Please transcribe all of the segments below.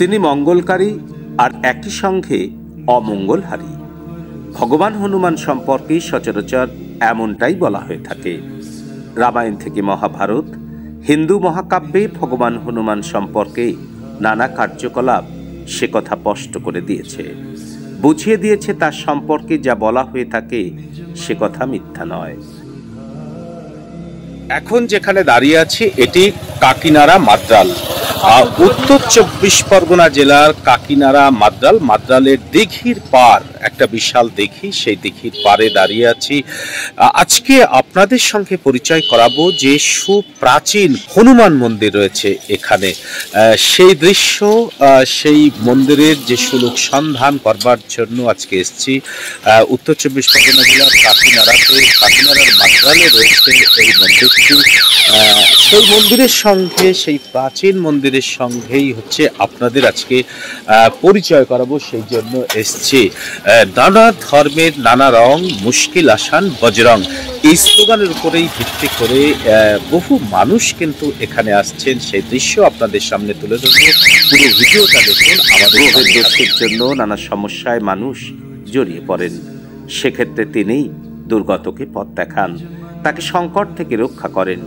তিনি মঙ্গলকারী আর একই সঙ্গে অমঙ্গলহারী। ভগবান হনুমান সম্পর্কে সচরাচর এমনটাই বলা হয়ে থাকে। রামায়ণ থেকে মহাভারত, হিন্দু মহাকাব্যে ভগবান হনুমান সম্পর্কে নানা কার্যকলাপ সে কথা স্পষ্ট করে দিয়েছে, বুঝিয়ে দিয়েছে তার সম্পর্কে যা বলা হয়ে থাকে সে কথা মিথ্যা নয়। এখন যেখানে দাঁড়িয়ে আছি এটি কাকিনাড়া মাদ্রাল, উত্তর 24 পরগনা জেলার কাকিনাড়া মাদ্রালের দিঘির পার, একটা বিশাল দিঘি, সেই দিঘির পারে দাঁড়িয়ে আছি। আজকে আপনাদের সঙ্গে পরিচয় করাবো যে সুপ্রাচীন হনুমান মন্দির রয়েছে এখানে, সেই দৃশ্য, সেই মন্দিরের যে সুলোক সন্ধান করবার জন্য আজকে এসেছি উত্তর 24 পরগনা জেলার কাকিনাড়ার মাদ্রালে রয়েছে এই মন্দিরটি। সেই মন্দিরের সঙ্গে, সেই প্রাচীন মন্দিরের সঙ্গেই হচ্ছে আপনাদের আজকে পরিচয় করাবো, সেই জন্য এসছি। নানা ধর্মের নানা রং, মুশকিল আসান বজরং, এই স্লোগানের উপরেই ভিত্তি করে বহু মানুষ কিন্তু এখানে আসছেন। সেই দৃশ্য আপনাদের সামনে তুলে ধরবো, পুরো ভিডিওটা দেখুন। আমাদের দেশের জন্য নানা সমস্যায় মানুষ জড়িয়ে পড়েন, সেক্ষেত্রে তিনিই দুর্গতকে পথ দেখান, তাকে সংকট থেকে রক্ষা করেন।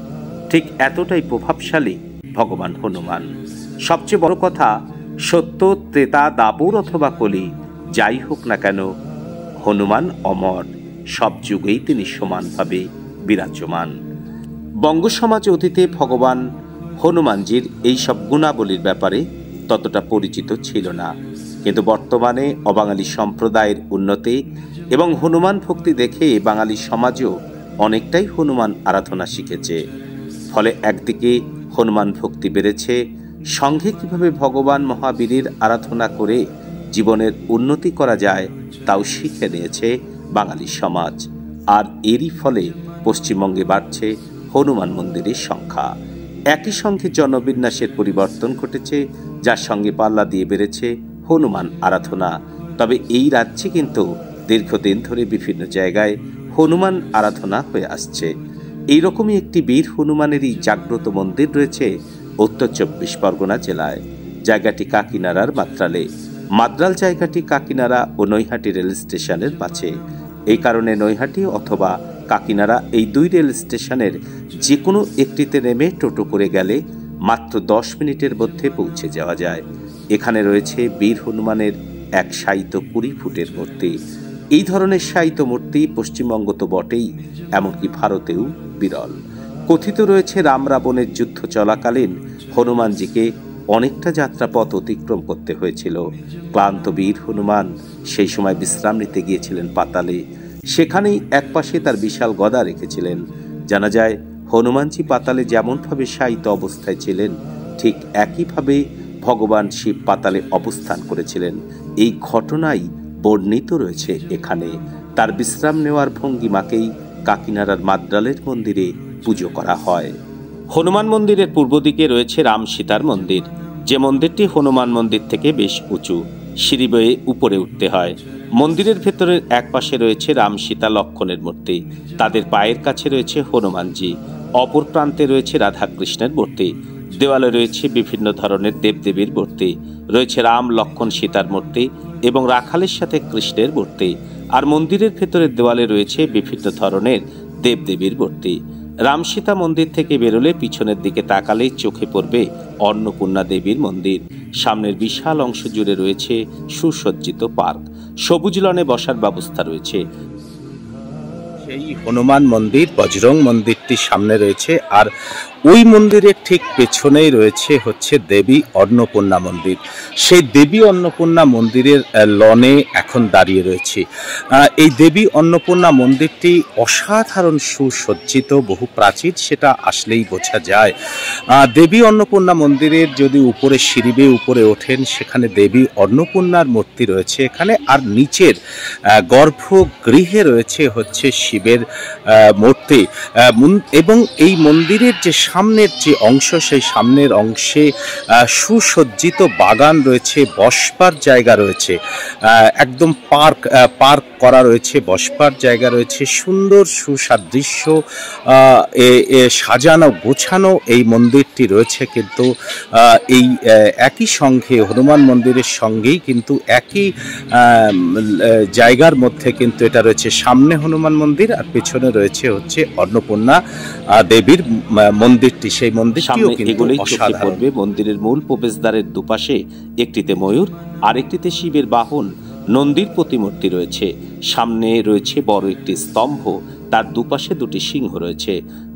ঠিক এতটাই প্রভাবশালী ভগবান হনুমান। সবচেয়ে বড় কথা, সত্য, ত্রেতা, দাপর অথবা কলি, যাই হোক না কেন হনুমান অমর, সব যুগেই তিনি সমানভাবে বিরাজমান। বঙ্গ সমাজে অতীতে ভগবান হনুমানজির এই সব গুণাবলীর ব্যাপারে ততটা পরিচিত ছিল না, কিন্তু বর্তমানে অবাঙালি সম্প্রদায়ের উন্নতি এবং হনুমান ভক্তি দেখে বাঙালি সমাজও অনেকটাই হনুমান আরাধনা শিখেছে। ফলে একদিকে হনুমান ভক্তি বেড়েছে, সঙ্গে কিভাবে ভগবান মহাবীরের আরাধনা করে জীবনের উন্নতি করা যায় তাও শিখে নিয়েছে বাঙালি সমাজ। আর এরই ফলে পশ্চিমবঙ্গে বাড়ছে হনুমান মন্দিরের সংখ্যা। একই সঙ্গে জনবিন্যাসের পরিবর্তন ঘটেছে, যার সঙ্গে পাল্লা দিয়ে বেড়েছে হনুমান আরাধনা। তবে এই রাজ্যে কিন্তু দীর্ঘদিন ধরে বিভিন্ন জায়গায় হনুমান আরাধনা হয়ে আসছে। এইরকমই একটি বীর হনুমানেরই জাগ্রত মন্দির রয়েছে উত্তর 24 পরগনা জেলায়। জায়গাটি কাকিনাড়ার মাদ্রাল জায়গাটি কাকিনাড়া ও নৈহাটি রেল স্টেশনের মাঝে। এই কারণে নৈহাটি অথবা কাকিনাড়া এই দুই রেল স্টেশনের যে কোনো একটিতে নেমে টোটো করে গেলে মাত্র 10 মিনিটের মধ্যে পৌঁছে যাওয়া যায়। এখানে রয়েছে বীর হনুমানের এক শায়িত 20 ফুটের মূর্তি। এই ধরনের শায়িত মূর্তি পশ্চিমবঙ্গ তো বটেই, এমনকি ভারতেও বিরল। কথিত রয়েছে রাম রাবণের যুদ্ধ চলাকালীন হনুমানজিকে অনেকটা যাত্রাপথ অতিক্রম করতে হয়েছিল। ক্লান্ত বীর হনুমান সেই সময় বিশ্রাম নিতে গিয়েছিলেন পাতালে, সেখানেই একপাশে তার বিশাল গদা রেখেছিলেন। জানা যায় হনুমানজি পাতালে যেমনভাবে শায়িত অবস্থায় ছিলেন, ঠিক একইভাবে ভগবান শিব পাতালে অবস্থান করেছিলেন। এই ঘটনাই বর্ণিত রয়েছে এখানে। তার বিশ্রাম নেওয়ার ভঙ্গিমাকেই কাকিনাড়ার মাদ্রালের মন্দিরে পুজো করা হয়। হনুমান মন্দিরের পূর্ব দিকে রয়েছে রাম সীতার মন্দির, যে মন্দিরটি হনুমান মন্দির থেকে বেশ উঁচু, সিঁড়ি বেয়ে উপরে উঠতে হয়। মন্দিরের ভেতরের এক পাশে রয়েছে রাম সীতা লক্ষ্মণের মূর্তি, তাদের পায়ের কাছে রয়েছে হনুমানজি, অপর প্রান্তে রয়েছে রাধাকৃষ্ণের মূর্তি। দেওয়ালে রয়েছে বিভিন্ন ধরনের দেবদেবীর মূর্তি, রয়েছে রাম লক্ষ্মণ সীতার মূর্তি এবং রাখালের সাথে কৃষ্ণের মূর্তি। আর মন্দিরের ভেতরের দেওয়ালে রয়েছে বিভিন্ন ধরনের দেবদেবীর মূর্তি। রাম সীতা মন্দির থেকে বেরোলে পিছনের দিকে তাকালেই চোখে পড়বে অন্নপূর্ণা দেবীর মন্দির। সামনের বিশাল অংশ জুড়ে রয়েছে সুসজ্জিত পার্ক, সবুজ লনে বসার ব্যবস্থা রয়েছে। সেই হনুমান মন্দির, বজরং মন্দিরটি সামনে রয়েছে, আর ওই মন্দিরের ঠিক পেছনেই রয়েছে হচ্ছে দেবী অন্নপূর্ণা মন্দির। সেই দেবী অন্নপূর্ণা মন্দিরের লনে এখন দাঁড়িয়ে রয়েছে। এই দেবী অন্নপূর্ণা মন্দিরটি অসাধারণ সুসজ্জিত, বহু প্রাচীন, সেটা আসলেই বোঝা যায়। দেবী অন্নপূর্ণা মন্দিরের যদি উপরে সিঁড়ি বেয়ে উপরে ওঠেন, সেখানে দেবী অন্নপূর্ণার মূর্তি রয়েছে এখানে, আর নিচের গর্ভগৃহে রয়েছে হচ্ছে শিবের মূর্তি। এবং এই মন্দিরের যে সামনের যে অংশ, সেই সামনের অংশে সুসজ্জিত বাগান রয়েছে, বসবার জায়গা রয়েছে। একদম পার্ক করা রয়েছে, বসবার জায়গা রয়েছে, সুন্দর সুসাদৃশ্য সাজানো গোছানো এই মন্দিরটি রয়েছে। কিন্তু এই একই সঙ্গে হনুমান মন্দিরের সঙ্গেই কিন্তু একই জায়গার মধ্যে কিন্তু এটা রয়েছে, সামনে হনুমান মন্দির আর পেছনে রয়েছে হচ্ছে অন্নপূর্ণা দেবীর মন্দিরটি। সেই মন্দিরটিও কিন্তু অসাধারণ। মন্দিরের মূল প্রবেশদ্বারের দুপাশে একটিতে ময়ূর, আরেকটিতে শিবের বাহন নন্দীর প্রতিমূর্তি রয়েছে। সামনে রয়েছে বড় একটি স্তম্ভ, তার দুপাশে দুটি সিংহ রয়েছে।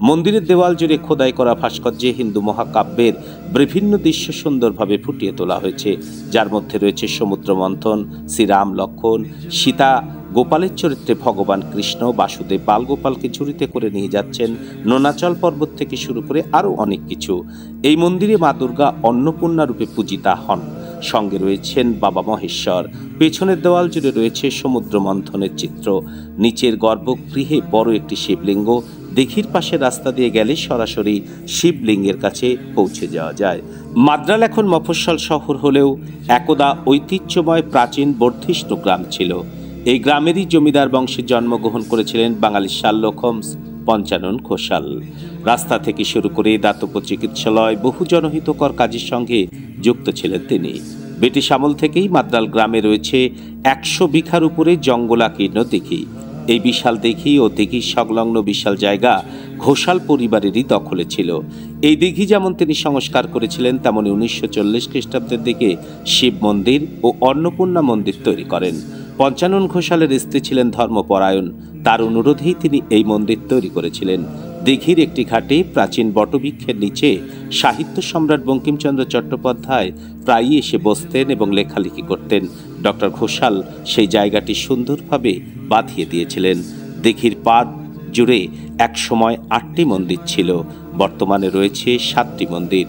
মন্দিরের দেওয়াল জুড়ে খোদাই করা ভাস্কর্যে হিন্দু মহাকাব্যের বিভিন্ন দৃশ্য সুন্দরভাবে ফুটিয়ে তোলা হয়েছে, যার মধ্যে রয়েছে সমুদ্র মন্থন, শ্রীরাম লক্ষ্মণ, সীতা, গোপালের চরিত্রে ভগবান কৃষ্ণ, বাসুদেব বালগোপালকে ঝুড়িতে করে নিয়ে যাচ্ছেন, নোনাচল পর্বত থেকে শুরু করে আরও অনেক কিছু। এই মন্দিরে মা দুর্গা অন্নপূর্ণা রূপে পূজিতা হন, সঙ্গে রয়েছেন বাবা মহেশ্বর। পেছনের দেওয়াল জুড়ে রয়েছে সমুদ্র মন্থনের চিত্র। নিচের গর্ভগৃহে বড় একটি শিবলিঙ্গ। দিঘির পাশে রাস্তা দিয়ে গেলে সরাসরি শিবলিঙ্গের কাছে পৌঁছে যাওয়া যায়। মাদ্রাল এখন মফস্বল শহর হলেও একদা ঐতিহ্যময় প্রাচীন বর্ধিষ্ণু গ্রাম ছিল। এই গ্রামেরই জমিদার বংশে জন্মগ্রহণ করেছিলেন বাঙালি শার্লক হোমস পঞ্চানন ঘোষাল। রাস্তা থেকে শুরু করে দাতব্য চিকিৎসালয়, বহু জনহিতকর কাজের সঙ্গে যুক্ত ছিলেন তিনি। ব্রিটিশ আমল থেকেই মাদ্রাল গ্রামে রয়েছে 100 বিঘার উপরে জঙ্গলাকীর্ণ দিঘি। এই বিশাল দিঘি ও দিঘির সংলগ্ন বিশাল জায়গা ঘোষাল পরিবারেরই দখলে ছিল। এই দিঘি যেমন তিনি সংস্কার করেছিলেন, তেমনি 1940 খ্রিস্টাব্দের দিকে শিব মন্দির ও অন্নপূর্ণা মন্দির তৈরি করেন। পঞ্চানন ঘোষালের স্ত্রী ছিলেন ধর্মপরায়ণ, তার অনুরোধেই তিনি এই মন্দির তৈরি করেছিলেন। দিঘির একটি ঘাটে প্রাচীন বটবৃক্ষের নিচে সাহিত্য সম্রাট বঙ্কিমচন্দ্র চট্টোপাধ্যায় প্রায়ই এসে বসতেন এবং লেখালেখি করতেন। ডক্টর ঘোষাল সেই জায়গাটি সুন্দরভাবে বাঁধিয়ে দিয়েছিলেন। দিঘির পাড় জুড়ে একসময় 8টি মন্দির ছিল, বর্তমানে রয়েছে 7টি মন্দির।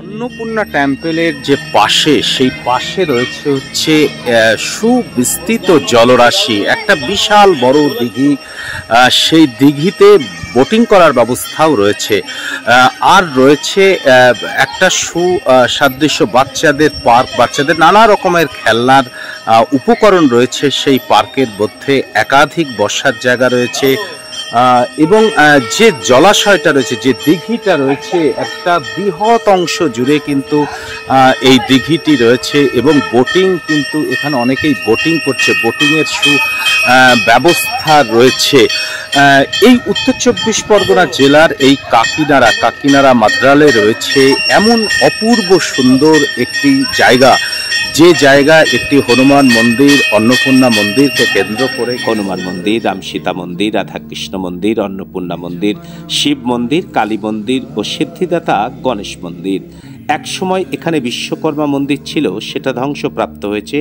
অন্নপূর্ণা টেম্পলের যে পাশে, সেই পাশে রয়েছে হচ্ছে সুবিস্তৃত জলরাশি, একটা বিশাল বড় দিঘি। সেই দিঘিতে বোটিং করার ব্যবস্থাও রয়েছে। আর রয়েছে একটা সুসাদৃশ্য বাচ্চাদের পার্ক, বাচ্চাদের নানা রকমের খেলনার উপকরণ রয়েছে। সেই পার্কের মধ্যে একাধিক বসার জায়গা রয়েছে এবং যে জলাশয়টা রয়েছে, যে দিঘিটা রয়েছে, একটা বৃহৎ অংশ জুড়ে কিন্তু এই দিঘিটি রয়েছে এবং বোটিং কিন্তু এখানে অনেকেই বোটিং করছে, বোটিংয়ের ব্যবস্থা রয়েছে। এই উত্তর 24 পরগনা জেলার এই কাকিনাড়া মাদ্রালে রয়েছে এমন অপূর্ব সুন্দর একটি জায়গা, যে জায়গা একটি হনুমান মন্দির, অন্নপূর্ণা মন্দিরকে কেন্দ্র করে। হনুমান মন্দির, রাম সীতা মন্দির, রাধাকৃষ্ণ মন্দির, অন্নপূর্ণা মন্দির, শিব মন্দির, কালী মন্দির ও সিদ্ধিদাতা গণেশ মন্দির। এক সময় এখানে বিশ্বকর্মা মন্দির ছিল, সেটা ধ্বংসপ্রাপ্ত হয়েছে,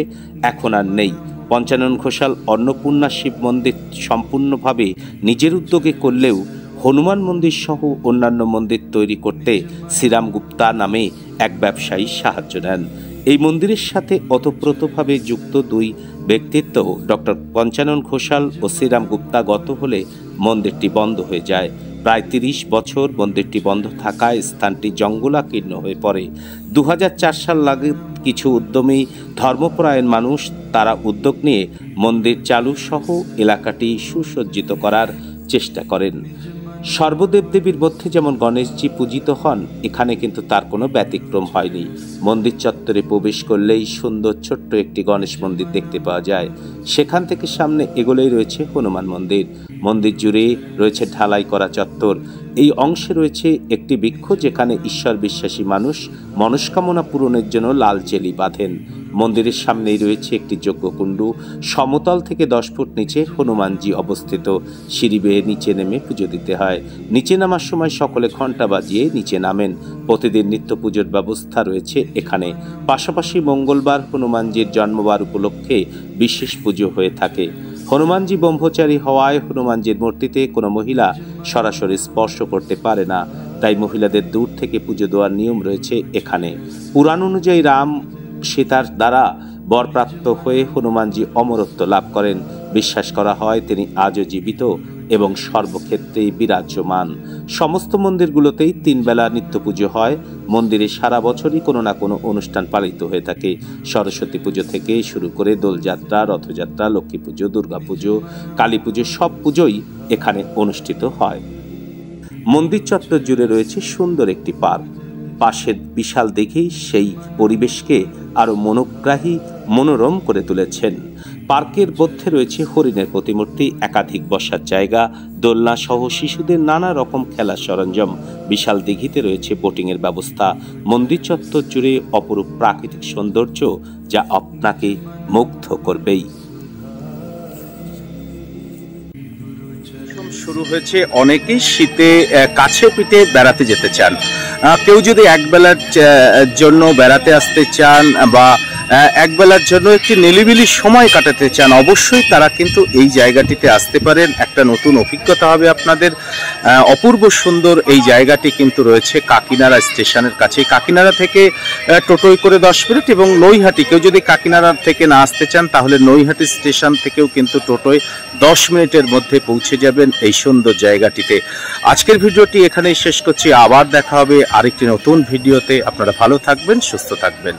এখন আর নেই। পঞ্চানন ঘোষাল অন্নপূর্ণা শিব মন্দির সম্পূর্ণভাবে নিজের উদ্যোগে করলেও হনুমান মন্দির সহ অন্যান্য মন্দির তৈরি করতে শ্রীরাম গুপ্তা নামে এক ব্যবসায়ী সাহায্য নেন। এই মন্দিরের সাথে ওতপ্রোতভাবে যুক্ত দুই ব্যক্তিত্ব ডক্টর পঞ্চানন ঘোষাল ও শ্রীরাম গুপ্তা গত হলে মন্দিরটি বন্ধ হয়ে যায়। প্রায় 30 বছর মন্দিরটি বন্ধ থাকায় স্থানটি জঙ্গলাকীর্ণ হয়ে পড়ে। 2004 সাল নাগাদ কিছু উদ্যমী ধর্মপরায়ণ মানুষ তারা উদ্যোগ নিয়ে মন্দির চালু সহ এলাকাটি সুসজ্জিত করার চেষ্টা করেন। সর্বদেব দেবীর মধ্যে যেমন গণেশজি পূজিত হন, এখানে কিন্তু তার কোনো ব্যতিক্রম হয়নি। মন্দির চত্বরে প্রবেশ করলেই সুন্দর ছোট্ট একটি গণেশ মন্দির দেখতে পাওয়া যায়। সেখান থেকে সামনে এগোলেই রয়েছে হনুমান মন্দির। মন্দির জুড়ে রয়েছে ঢালাই করা চত্বর। এই অংশে রয়েছে একটি বৃক্ষ, যেখানে ঈশ্বর বিশ্বাসী মানুষ মনস্কামনা পূরণের জন্য লাল চেলি বাঁধেন। মন্দিরের সামনেই রয়েছে একটি যজ্ঞকুণ্ড। সমতল থেকে 10 ফুট নিচে হনুমানজি অবস্থিত। সিঁড়ি বেয়ে নিচে নেমে পুজো দিতে হয়। নিচে নামার সময় সকলে ঘণ্টা বাজিয়ে নিচে নামেন। প্রতিদিন নিত্য পুজোর ব্যবস্থা রয়েছে এখানে। পাশাপাশি মঙ্গলবার হনুমানজির জন্মবার উপলক্ষে বিশেষ পুজো হয়ে থাকে। হনুমানজি ব্রহ্মচারী হওয়ায় হনুমানজির মূর্তিতে কোনো মহিলা সরাসরি স্পর্শ করতে পারে না, তাই মহিলাদের দূর থেকে পুজো দেওয়ার নিয়ম রয়েছে এখানে। পুরাণ অনুযায়ী রাম সীতার দ্বারা বরপ্রাপ্ত হয়ে হনুমানজি অমরত্ব লাভ করেন। বিশ্বাস করা হয় তিনি আজও জীবিত এবং সর্বক্ষেত্রেই বিরাজমান। সমস্ত মন্দিরগুলোতেই 3 বেলা নিত্য পুজো হয়। মন্দিরে সারা বছরই কোনো না কোনো অনুষ্ঠান পালিত হয়ে থাকে। সরস্বতী পুজো থেকে শুরু করে দোলযাত্রা, রথযাত্রা, লক্ষ্মী পুজো, দুর্গা পুজো, কালী পুজো, সব পুজোই এখানে অনুষ্ঠিত হয়। মন্দির চত্বর জুড়ে রয়েছে সুন্দর একটি পার্ক। পাশের বিশাল দেখেই সেই পরিবেশকে আরো মনোগ্রাহী, মনোরম করে তুলেছেন। পার্কের মধ্যে রয়েছে হরিণের প্রতিমূর্তি, একাধিক বসার জায়গা, দোলনা সহ শিশুদের নানা রকম খেলার সরঞ্জাম। বিশাল দিঘিতে রয়েছে বোটিং এর ব্যবস্থা। মন্দির চত্বর জুড়ে অপরূপ প্রাকৃতিক সৌন্দর্য, যা আপনাকে মুগ্ধ করবেই। শুরু হয়েছে, অনেকেই শীতে কাছে পিঠে বেড়াতে যেতে চান। কেউ যদি একবেলার জন্য বেড়াতে আসতে চান বা একবেলার জন্য একটি নিলিবিলি সময় কাটাতে চান, অবশ্যই তারা কিন্তু এই জায়গাটিতে আসতে পারেন। একটা নতুন অভিজ্ঞতা হবে আপনাদের। অপূর্ব সুন্দর এই জায়গাটি কিন্তু রয়েছে কাকিনাড়া স্টেশনের কাছে। কাকিনাড়া থেকে টোটোয় করে 10 মিনিট, এবং নৈহাটি, কেউ যদি কাকিনাড়া থেকে না আসতে চান তাহলে নৈহাটি স্টেশন থেকেও কিন্তু টোটোয় 10 মিনিটের মধ্যে পৌঁছে যাবেন এই সুন্দর জায়গাটিতে। আজকের ভিডিওটি এখানেই শেষ করছি। আবার দেখা হবে আরেকটি নতুন ভিডিওতে। আপনারা ভালো থাকবেন, সুস্থ থাকবেন।